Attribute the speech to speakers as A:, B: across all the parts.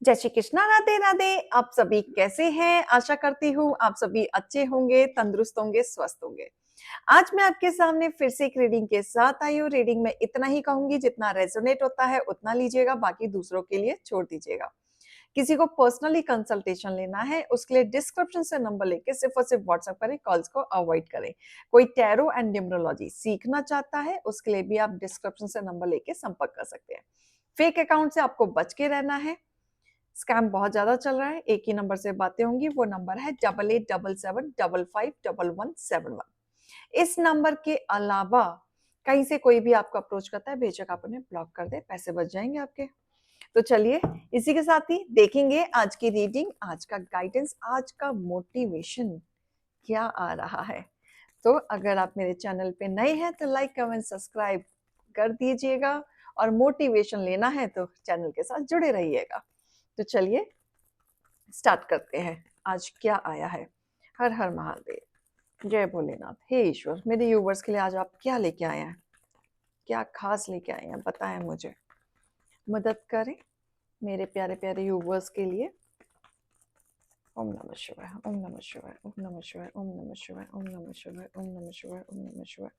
A: जय श्री कृष्णा, राधे राधे। आप सभी कैसे हैं? आशा करती हूँ आप सभी अच्छे होंगे, तंदुरुस्त होंगे, स्वस्थ होंगे। आज मैं आपके सामने फिर से एक रीडिंग के साथ आई हूँ। रीडिंग में इतना ही कहूंगी, जितना रेजोनेट होता है उतना लीजिएगा, बाकी दूसरों के लिए छोड़ दीजिएगा। किसी को पर्सनली कंसल्टेशन लेना है, उसके लिए डिस्क्रिप्शन से नंबर लेके सिर्फ और सिर्फ व्हाट्सएप करें, कॉल्स को अवॉइड करें। कोई टैरो एंड न्यूमरोलॉजी सीखना चाहता है, उसके लिए भी आप डिस्क्रिप्शन से नंबर लेके संपर्क कर सकते हैं। फेक अकाउंट से आपको बच के रहना है। स्कैम बहुत ज्यादा चल रहा है। एक ही नंबर से बातें होंगी, वो नंबर है 8877555171। इस नंबर के अलावा कहीं से कोई भी आपको अप्रोच करता है, बेशक आप उन्हें ब्लॉक कर दे, पैसे बच जाएंगे आपके। तो चलिए इसी के साथ ही देखेंगे आज की रीडिंग, आज का गाइडेंस, आज का मोटिवेशन क्या आ रहा है। तो अगर आप मेरे चैनल पे नए हैं तो लाइक कमेंट सब्सक्राइब कर दीजिएगा, और मोटिवेशन लेना है तो चैनल के साथ जुड़े रहिएगा। तो चलिए स्टार्ट करते हैं। आज क्या आया है। हर हर महादेव, जय भोलेनाथ। हे ईश्वर, मेरे व्यूवर्स के लिए आज आप क्या लेके आए हैं, क्या खास लेके आए हैं, बताएं मुझे, मदद करें मेरे प्यारे प्यारे व्यूवर्स के लिए। ओम नमः शिवाय, ओम नमः शिवाय, ओम नमः शिवाय, ओम नमः शिवाय, ओम नमः शिवाय, ओम नमः शिवाय, ओम नमः शिवाय,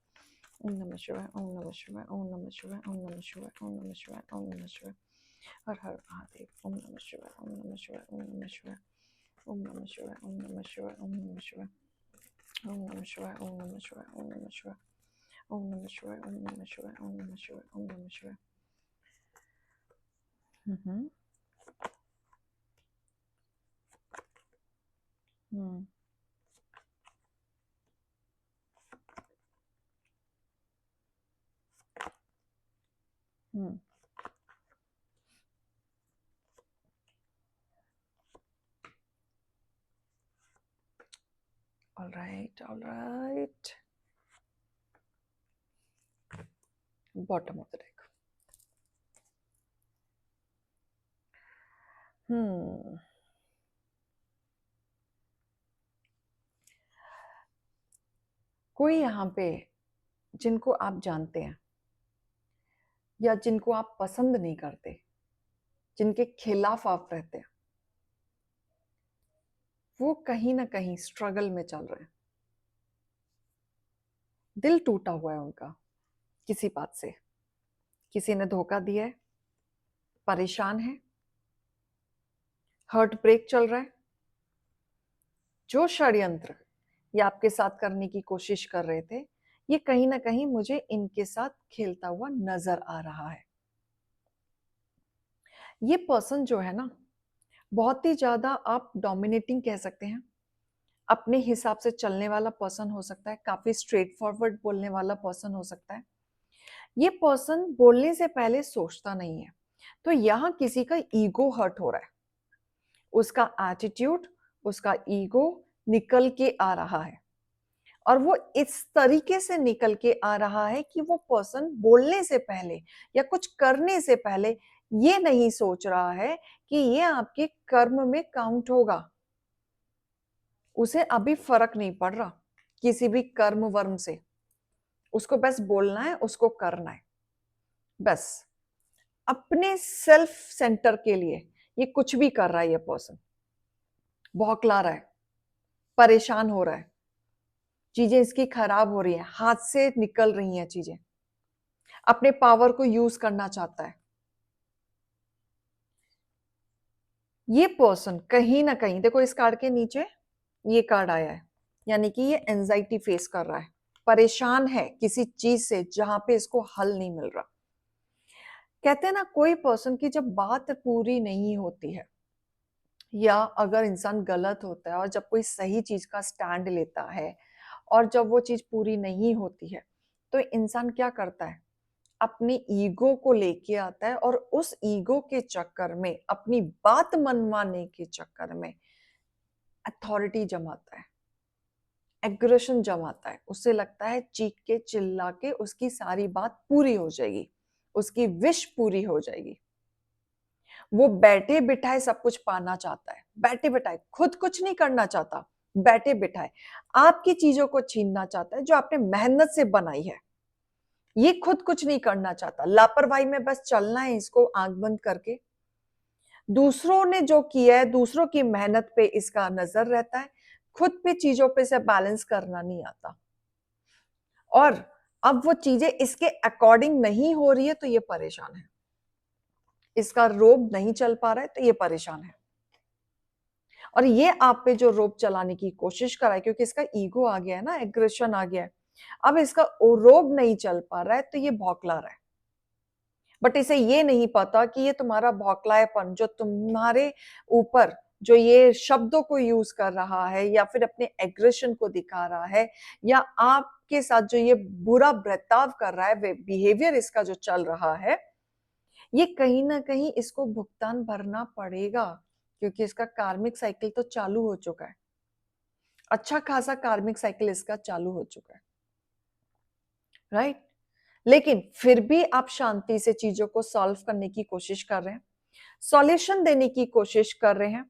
A: ओम नमः शिवाय, ओम नमः शिवाय, ओम नमः शिवाय, ओम नमः शिवाय, ओम नमः शिवाय, ओम नमः शिवाय। हर हर महादेव। ओम नमः शिवाय, ओम नमः शिवाय, ओम नमः शिवाय, ओम नमः शिवाय, ओम नमः शिवाय, ओम नमः शिवाय, ओम नमः शिवाय, ओम नमः शिवाय, ओम नमः शिवाय, ओम नमः शिवाय, ओम नमः शिवाय, ओम नमः शिवाय, ओम नमः शिवाय। Hmm hmm hmm all right, all right. Bottom of the deck. कोई यहाँ पे जिनको आप जानते हैं या जिनको आप पसंद नहीं करते, जिनके खिलाफ आप रहते हैं, वो कहीं ना कहीं स्ट्रगल में चल रहे हैं। दिल टूटा हुआ है उनका किसी बात से, किसी ने धोखा दिया है, परेशान है, हर्ट ब्रेक चल रहा है। जो षड्यंत्र ये आपके साथ करने की कोशिश कर रहे थे, ये कहीं ना कहीं मुझे इनके साथ खेलता हुआ नजर आ रहा है। ये पर्सन जो है ना, बहुत ही ज्यादा आप डोमिनेटिंग कह सकते हैं, अपने हिसाब से चलने वाला पर्सन हो सकता है, काफी स्ट्रेट फॉरवर्ड बोलने वाला पर्सन हो सकता है। ये पर्सन बोलने से पहले सोचता नहीं है। तो यहाँ किसी का ईगो हर्ट हो रहा है, उसका एटीट्यूड, उसका ईगो निकल के आ रहा है। और वो इस तरीके से निकल के आ रहा है कि वो पर्सन बोलने से पहले या कुछ करने से पहले ये नहीं सोच रहा है कि ये आपके कर्म में काउंट होगा। उसे अभी फर्क नहीं पड़ रहा किसी भी कर्म वर्म से। उसको बस बोलना है, उसको करना है, बस अपने सेल्फ सेंटर के लिए ये कुछ भी कर रहा है। ये पर्सन बौखला रहा है, परेशान हो रहा है, चीजें इसकी खराब हो रही हैं, हाथ से निकल रही हैं चीजें, अपने पावर को यूज करना चाहता है। ये पर्सन कहीं ना कहीं, देखो इस कार्ड के नीचे ये कार्ड आया है, यानी कि ये एंजाइटी फेस कर रहा है, परेशान है किसी चीज से जहां पे इसको हल नहीं मिल रहा। कहते हैं ना, कोई पर्सन की जब बात पूरी नहीं होती है, या अगर इंसान गलत होता है और जब कोई सही चीज का स्टैंड लेता है और जब वो चीज पूरी नहीं होती है, तो इंसान क्या करता है, अपनी ईगो को लेके आता है और उस ईगो के चक्कर में, अपनी बात मनवाने के चक्कर में अथॉरिटी जमाता है, एग्रेशन जमाता है। उससे लगता है चीख के चिल्ला के उसकी सारी बात पूरी हो जाएगी, उसकी विश पूरी हो जाएगी। वो बैठे बिठाए सब कुछ पाना चाहता है, बैठे बिठाए, खुद कुछ नहीं करना चाहता, बैठे बिठाए आपकी चीजों को छीनना चाहता है जो आपने मेहनत से बनाई है। ये खुद कुछ नहीं करना चाहता, लापरवाही में बस चलना है इसको आंख बंद करके, दूसरों ने जो किया है, दूसरों की मेहनत पे इसका नजर रहता है, खुद पे चीजों पे से बैलेंस करना नहीं आता। और अब वो चीजें इसके अकॉर्डिंग नहीं हो रही है तो ये परेशान है, इसका रोब नहीं चल पा रहा है तो ये परेशान है। और ये आप पे जो रोब चलाने की कोशिश कर रहा है, क्योंकि इसका ईगो आ गया है ना, एग्रेशन आ गया है, अब इसका रोब नहीं चल पा रहा है तो ये भौंकला रहा है। बट इसे ये नहीं पता कि ये तुम्हारा भौकलाएपन जो तुम्हारे ऊपर जो ये शब्दों को यूज कर रहा है या फिर अपने एग्रेशन को दिखा रहा है या आपके साथ जो ये बुरा बर्ताव कर रहा है, बिहेवियर इसका जो चल रहा है, ये कहीं ना कहीं इसको भुगतान भरना पड़ेगा, क्योंकि इसका कार्मिक साइकिल तो चालू हो चुका है। अच्छा खासा कार्मिक साइकिल इसका चालू हो चुका है, राइट। लेकिन फिर भी आप शांति से चीजों को सॉल्व करने की कोशिश कर रहे हैं, सॉल्यूशन देने की कोशिश कर रहे हैं,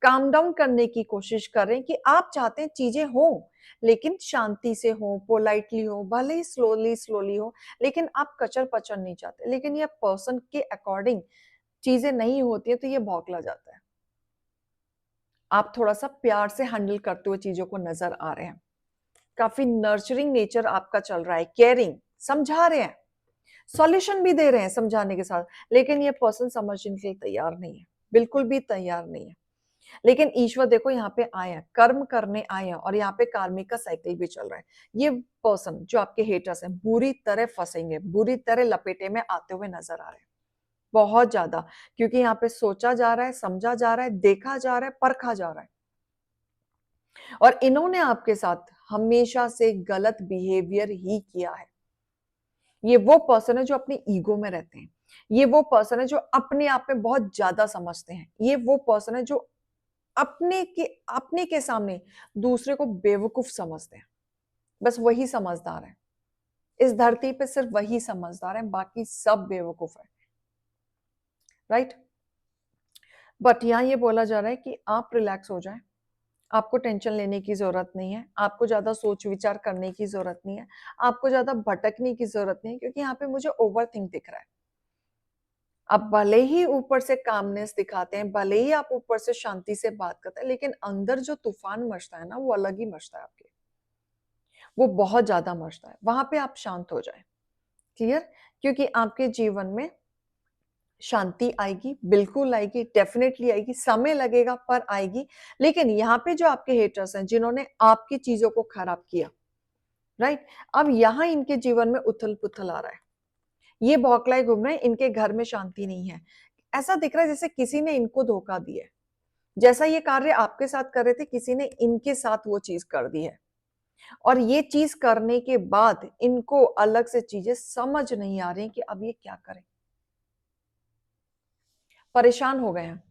A: काम डाउन करने की कोशिश कर रहे हैं कि आप चाहते हैं चीजें हो लेकिन शांति से हो, पोलाइटली हो, भले ही स्लोली स्लोली हो, लेकिन आप कचर पचर नहीं चाहते। लेकिन ये पर्सन के अकॉर्डिंग चीजें नहीं होती है तो ये भौंकला जाता है। आप थोड़ा सा प्यार से हैंडल करते हुए चीजों को नजर आ रहे हैं, काफी नर्चरिंग नेचर आपका चल रहा है, केयरिंग, समझा रहे हैं, सॉल्यूशन भी दे रहे हैं समझाने के साथ, लेकिन ये पर्सन समझने के लिए तैयार नहीं है, बिल्कुल भी तैयार नहीं है। लेकिन ईश्वर देखो यहाँ पे आए हैं, कर्म करने आए हैं, और यहाँ पे कार्मिक का साइकिल भी चल रहा है। ये पर्सन जो आपके हेटर्स हैं बुरी तरह फंसेंगे, बुरी तरह लपेटे में आते हुए नजर आ रहे हैं, बहुत ज्यादा, क्योंकि यहाँ पे सोचा जा रहा है, समझा जा रहा है, देखा जा रहा है, परखा जा रहा है। और इन्होंने आपके साथ हमेशा से गलत बिहेवियर ही किया है। ये वो पर्सन है जो अपने ईगो में रहते हैं, ये वो पर्सन है जो अपने आप में बहुत ज्यादा समझते हैं, ये वो पर्सन है जो अपने के सामने दूसरे को बेवकूफ समझते हैं। बस वही समझदार है इस धरती पे, सिर्फ वही समझदार है, बाकी सब बेवकूफ है, राइट। बट यहां ये बोला जा रहा है कि आप रिलैक्स हो जाएं, आपको टेंशन लेने की जरूरत नहीं है, आपको ज्यादा सोच विचार करने की जरूरत नहीं है, आपको ज्यादा भटकने की जरूरत नहीं है, क्योंकि यहाँ पे मुझे ओवर थिंक दिख रहा है। आप भले ही ऊपर से कामनेस दिखाते हैं, भले ही आप ऊपर से शांति से बात करते हैं, लेकिन अंदर जो तूफान मचता है ना, वो अलग ही मचता है आपके, वो बहुत ज्यादा मचता है। वहां पे आप शांत हो जाए, क्लियर, क्योंकि आपके जीवन में शांति आएगी, बिल्कुल आएगी, डेफिनेटली आएगी, समय लगेगा पर आएगी। लेकिन यहाँ पे जो आपके हेटर्स हैं जिन्होंने आपकी चीजों को खराब किया, राइट, अब यहाँ इनके जीवन में उथल पुथल आ रहा है, ये बौखलाए घूम रहे हैं, इनके घर में शांति नहीं है। ऐसा दिख रहा है जैसे किसी ने इनको धोखा दिया है, जैसा ये कार्य आपके साथ कर रहे थे किसी ने इनके साथ वो चीज कर दी है, और ये चीज करने के बाद इनको अलग से चीजें समझ नहीं आ रही कि अब ये क्या करें, परेशान हो गए हैं,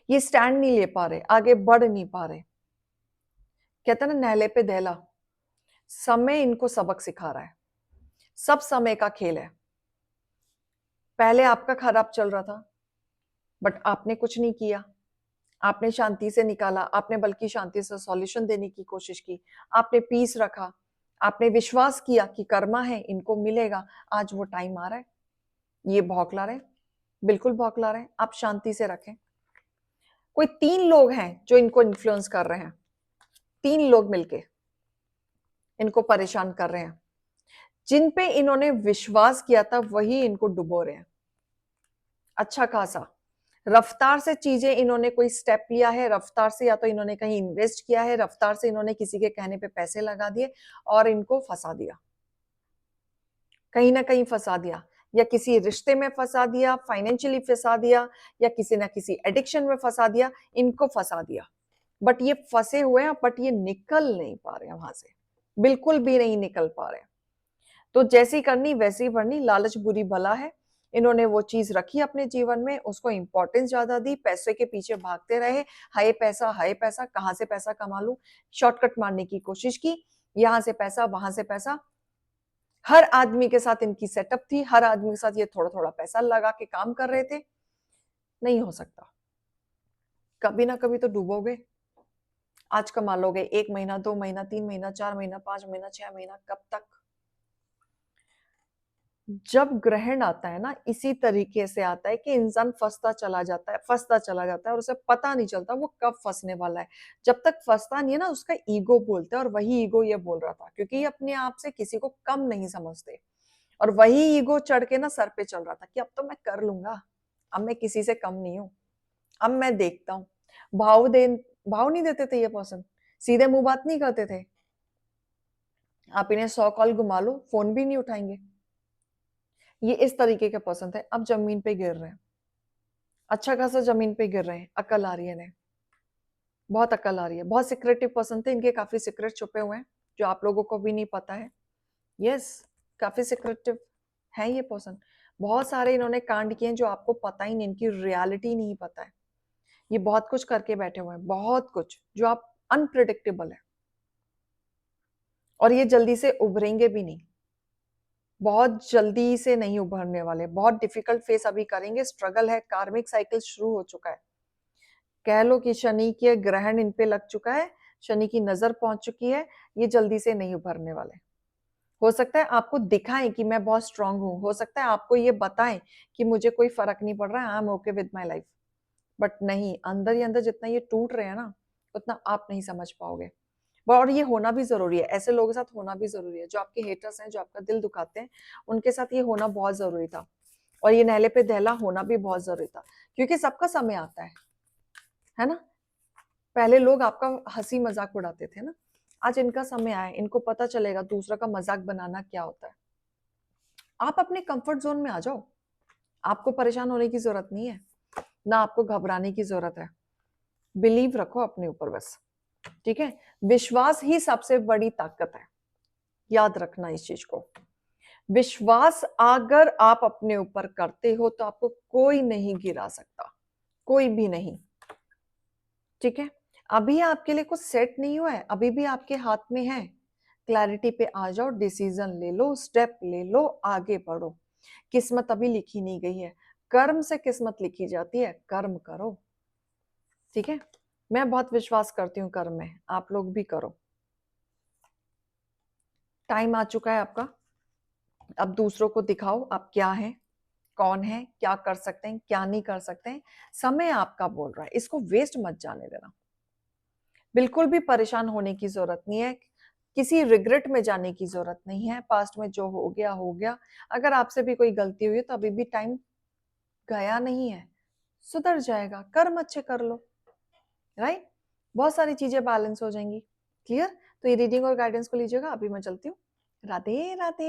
A: ये स्टैंड नहीं ले पा रहे, आगे बढ़ नहीं पा रहे। कहते ना नहले पे दहला, समय इनको सबक सिखा रहा है, सब समय का खेल है। पहले आपका खराब चल रहा था बट आपने कुछ नहीं किया, आपने शांति से निकाला, आपने बल्कि शांति से सॉल्यूशन देने की कोशिश की, आपने पीस रखा, आपने विश्वास किया कि कर्मा है, इनको मिलेगा। आज वो टाइम आ रहा है, ये भौंकला रहे, बिल्कुल भौंकला रहे, आप शांति से रखें। कोई 3 लोग हैं जो इनको इन्फ्लुएंस कर रहे हैं, 3 लोग मिलके इनको परेशान कर रहे हैं, जिन पे इन्होंने विश्वास किया था वही इनको डुबो रहे हैं। अच्छा खासा रफ्तार से चीजें इन्होंने कोई स्टेप लिया है, रफ्तार से या तो इन्होंने कहीं इन्वेस्ट किया है, रफ्तार से इन्होंने किसी के कहने पे पैसे लगा दिए और इनको फंसा दिया, कहीं ना कहीं फंसा दिया, या किसी रिश्ते में फंसा दिया, फाइनेंशियली फंसा दिया, या किसी ना किसी एडिक्शन में फंसा दिया, इनको फंसा दिया। बट ये फंसे हुए हैं, बट ये निकल नहीं पा रहे हैं वहां से, बिल्कुल भी नहीं निकल पा रहे हैं। तो जैसी करनी वैसी भरनी, लालच बुरी भला है, इन्होंने वो चीज रखी अपने जीवन में, उसको इंपॉर्टेंस ज्यादा दी, पैसे के पीछे भागते रहे, हाय पैसा, कहां से पैसा कमा लूं, शॉर्टकट मारने की कोशिश की, यहां से पैसा वहां से पैसा। हर आदमी के साथ इनकी सेटअप थी, हर आदमी के साथ ये थोड़ा थोड़ा पैसा लगा के काम कर रहे थे। नहीं हो सकता, कभी ना कभी तो डूबोगे। आज कमा लोगे 1 महीना, 2 महीना, 3 महीना, 4 महीना, 5 महीना, 6 महीना, कब तक? जब ग्रहण आता है ना, इसी तरीके से आता है कि इंसान फंसता चला जाता है, फंसता चला जाता है और उसे पता नहीं चलता वो कब फंसने वाला है। जब तक फंसता नहीं है ना, उसका ईगो बोलता है, और वही ईगो ये बोल रहा था, क्योंकि ये अपने आप से किसी को कम नहीं समझते। और वही ईगो चढ़ के ना सर पे चल रहा था कि अब तो मैं कर लूंगा, अब मैं किसी से कम नहीं हूं, अब मैं देखता हूँ। भाव नहीं देते थे ये पर्सन, सीधे मुंह बात नहीं करते थे। आप इन्हें 100 कॉल घुमा लो, फोन भी नहीं उठाएंगे। ये इस तरीके के पर्सन थे। अब जमीन पे गिर रहे हैं, अच्छा खासा जमीन पे गिर रहे हैं। अकल आ रही है इन्हें, बहुत अकल आ रही है। बहुत सिक्रेटिव पर्सन थे, इनके काफी सीक्रेट छुपे हुए हैं जो आप लोगों को भी नहीं पता है। यस, काफी सिक्रेटिव है ये पर्सन। बहुत सारे इन्होंने कांड किए हैं जो आपको पता ही नहीं, इनकी रियलिटी नहीं पता है। ये बहुत कुछ करके बैठे हुए हैं, बहुत कुछ जो आप अनप्रिडिक्टेबल है। और ये जल्दी से उभरेंगे भी नहीं, बहुत जल्दी से नहीं उभरने वाले। बहुत डिफिकल्ट फेस अभी करेंगे, स्ट्रगल है, कार्मिक साइकिल शुरू हो चुका है। कह लो कि शनि के ग्रहण इन पे लग चुका है, शनि की नजर पहुंच चुकी है। ये जल्दी से नहीं उभरने वाले। हो सकता है आपको दिखाएं कि मैं बहुत स्ट्रांग हूं, हो सकता है आपको ये बताएं कि मुझे कोई फर्क नहीं पड़ रहा है, I am okay with my life. But नहीं, अंदर ही अंदर जितना ये टूट रहे हैं ना, उतना आप नहीं समझ पाओगे। और ये होना भी जरूरी है, ऐसे लोगों के साथ होना भी जरूरी है। जो आपके हेटर्स हैं, जो आपका दिल दुखाते हैं, उनके साथ ये होना बहुत जरूरी था। और ये नहले पे दहला होना भी बहुत जरूरी था, क्योंकि सबका समय आता है ना। पहले लोग आपका हंसी मजाक उड़ाते थे ना, आज इनका समय आया, इनको पता चलेगा दूसरा का मजाक बनाना क्या होता है। आप अपने कंफर्ट जोन में आ जाओ, आपको परेशान होने की जरूरत नहीं है, ना आपको घबराने की जरूरत है। बिलीव रखो अपने ऊपर बस, ठीक है। विश्वास ही सबसे बड़ी ताकत है, याद रखना इस चीज को। विश्वास अगर आप अपने ऊपर करते हो तो आपको कोई नहीं गिरा सकता, कोई भी नहीं, ठीक है। अभी आपके लिए कुछ सेट नहीं हुआ है, अभी भी आपके हाथ में है। क्लैरिटी पे आ जाओ, डिसीजन ले लो, स्टेप ले लो, आगे बढ़ो। किस्मत अभी लिखी नहीं गई है, कर्म से किस्मत लिखी जाती है, कर्म करो, ठीक है। मैं बहुत विश्वास करती हूँ कर्म में, आप लोग भी करो। टाइम आ चुका है आपका, अब दूसरों को दिखाओ आप क्या है, कौन है, क्या कर सकते हैं, क्या नहीं कर सकते हैं। समय आपका बोल रहा है, इसको वेस्ट मत जाने देना। बिल्कुल भी परेशान होने की जरूरत नहीं है, किसी रिग्रेट में जाने की जरूरत नहीं है। पास्ट में जो हो गया हो गया। अगर आपसे भी कोई गलती हुई है तो अभी भी टाइम गया नहीं है, सुधर जाएगा। कर्म अच्छे कर लो, राइट। बहुत सारी चीजें बैलेंस हो जाएंगी। क्लियर। तो ये रीडिंग और गाइडेंस को लीजिएगा, अभी मैं चलती हूँ। राधे राधे।